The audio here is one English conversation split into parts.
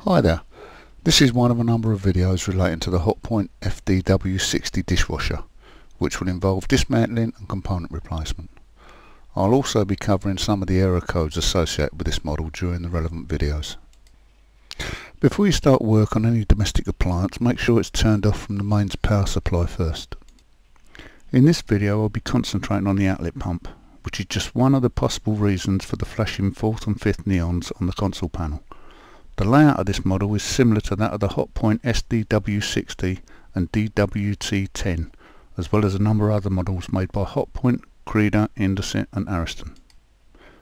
Hi there, this is one of a number of videos relating to the Hotpoint FDW60 dishwasher, which will involve dismantling and component replacement. I'll also be covering some of the error codes associated with this model during the relevant videos. Before you start work on any domestic appliance, make sure it's turned off from the mains power supply first. In this video I'll be concentrating on the outlet pump, which is just one of the possible reasons for the flashing 4th and 5th neons on the console panel. The layout of this model is similar to that of the Hotpoint SDW60 and DWT10, as well as a number of other models made by Hotpoint, Creda, Indesit and Ariston.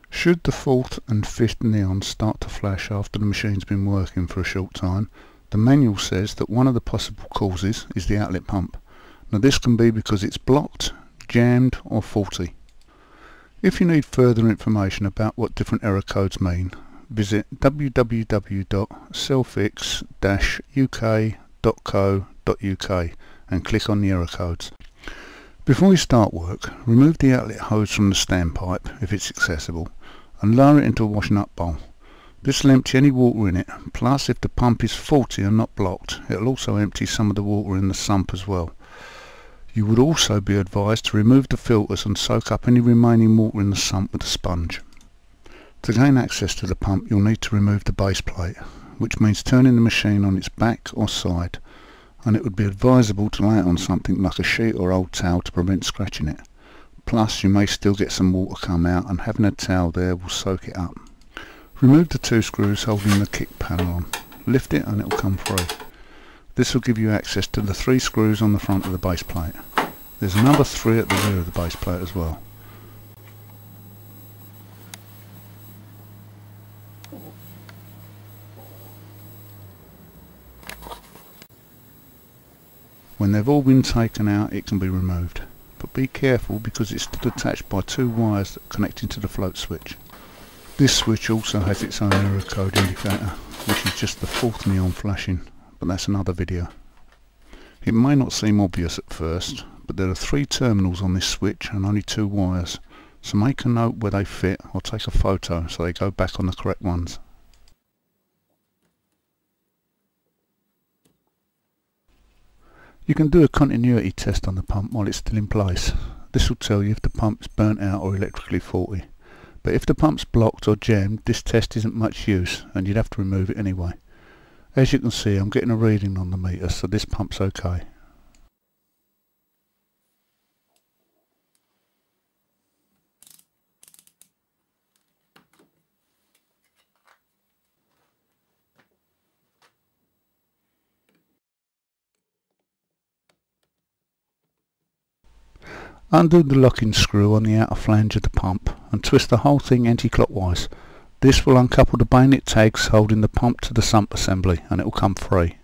Should the 4th and 5th neons start to flash after the machine's been working for a short time, the manual says that one of the possible causes is the outlet pump. Now this can be because it's blocked, jammed or faulty. If you need further information about what different error codes mean, visit www.selfix-uk.co.uk and click on the error codes. Before you start work, remove the outlet hose from the standpipe if it's accessible and lower it into a washing up bowl. This will empty any water in it, plus if the pump is faulty and not blocked, it will also empty some of the water in the sump as well. You would also be advised to remove the filters and soak up any remaining water in the sump with a sponge. To gain access to the pump you'll need to remove the base plate, which means turning the machine on its back or side, and it would be advisable to lay it on something like a sheet or old towel to prevent scratching it. Plus you may still get some water come out, and having a towel there will soak it up. Remove the 2 screws holding the kick panel on, lift it and it will come free. This will give you access to the 3 screws on the front of the base plate. There's another 3 at the rear of the base plate as well. When they've all been taken out it can be removed, but be careful because it's still attached by 2 wires connecting to the float switch. This switch also has its own error code indicator, which is just the 4th neon flashing, but that's another video. It may not seem obvious at first, but there are 3 terminals on this switch and only 2 wires, so make a note where they fit or take a photo so they go back on the correct ones. You can do a continuity test on the pump while it's still in place. This will tell you if the pump's burnt out or electrically faulty. But if the pump's blocked or jammed, this test isn't much use and you'd have to remove it anyway. As you can see, I'm getting a reading on the meter, so this pump's okay. Undo the locking screw on the outer flange of the pump and twist the whole thing anti-clockwise. This will uncouple the bayonet tags holding the pump to the sump assembly and it will come free.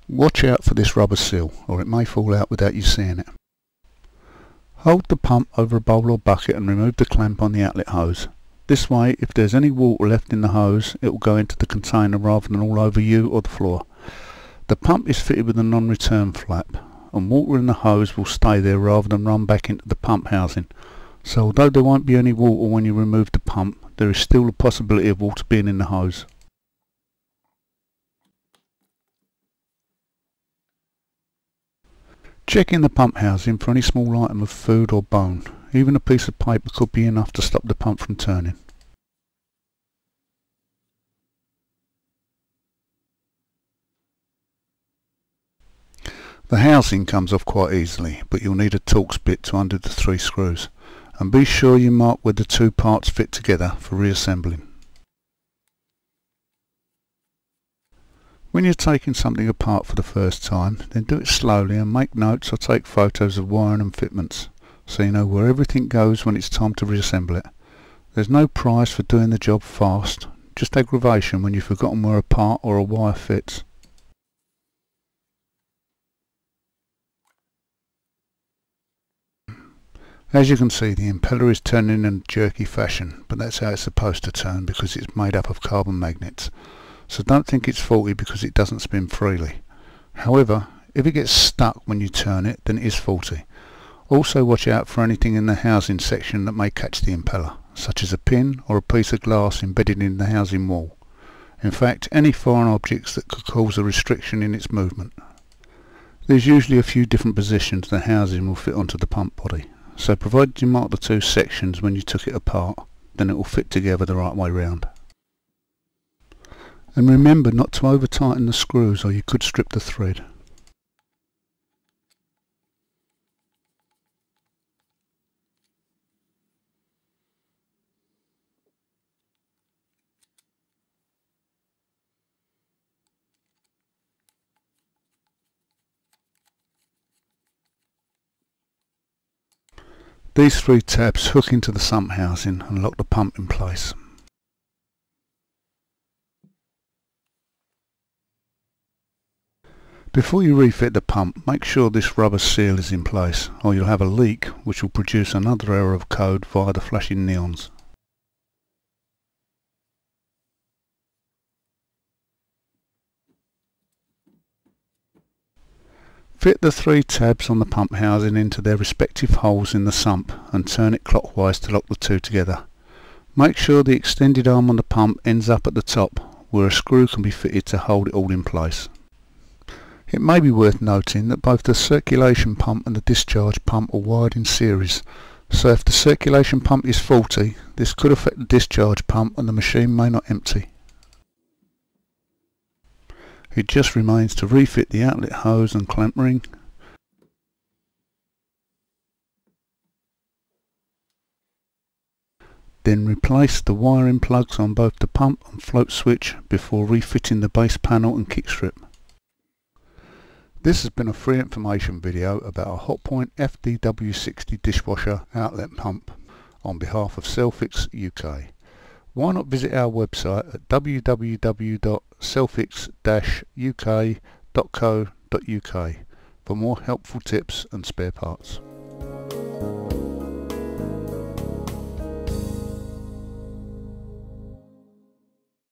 Watch out for this rubber seal or it may fall out without you seeing it. Hold the pump over a bowl or bucket and remove the clamp on the outlet hose. This way, if there's any water left in the hose, it will go into the container rather than all over you or the floor. The pump is fitted with a non-return flap, and water in the hose will stay there rather than run back into the pump housing. So although there won't be any water when you remove the pump, there is still a possibility of water being in the hose. Check in the pump housing for any small item of food or bone. Even a piece of paper could be enough to stop the pump from turning. The housing comes off quite easily, but you'll need a Torx bit to undo the 3 screws, and be sure you mark where the 2 parts fit together for reassembling. When you're taking something apart for the first time, then do it slowly and make notes or take photos of wiring and fitments, so you know where everything goes when it's time to reassemble it. There's no prize for doing the job fast, just aggravation when you've forgotten where a part or a wire fits. As you can see, the impeller is turning in a jerky fashion, but that's how it's supposed to turn because it's made up of carbon magnets. So don't think it's faulty because it doesn't spin freely. However, if it gets stuck when you turn it, then it is faulty. Also watch out for anything in the housing section that may catch the impeller, such as a pin or a piece of glass embedded in the housing wall. In fact, any foreign objects that could cause a restriction in its movement. There's usually a few different positions the housing will fit onto the pump body, so provided you mark the two sections when you took it apart, then it will fit together the right way round. And remember not to over tighten the screws or you could strip the thread. These three tabs hook into the sump housing and lock the pump in place. Before you refit the pump, make sure this rubber seal is in place or you'll have a leak which will produce another error of code via the flashing neons. Fit the three tabs on the pump housing into their respective holes in the sump and turn it clockwise to lock the two together. Make sure the extended arm on the pump ends up at the top, where a screw can be fitted to hold it all in place. It may be worth noting that both the circulation pump and the discharge pump are wired in series, so if the circulation pump is faulty, this could affect the discharge pump and the machine may not empty. It just remains to refit the outlet hose and clamp ring, then replace the wiring plugs on both the pump and float switch before refitting the base panel and kick strip. This has been a free information video about a Hotpoint FDW60 dishwasher outlet pump on behalf of Selfix UK. Why not visit our website at www.selfix-uk.co.uk for more helpful tips and spare parts.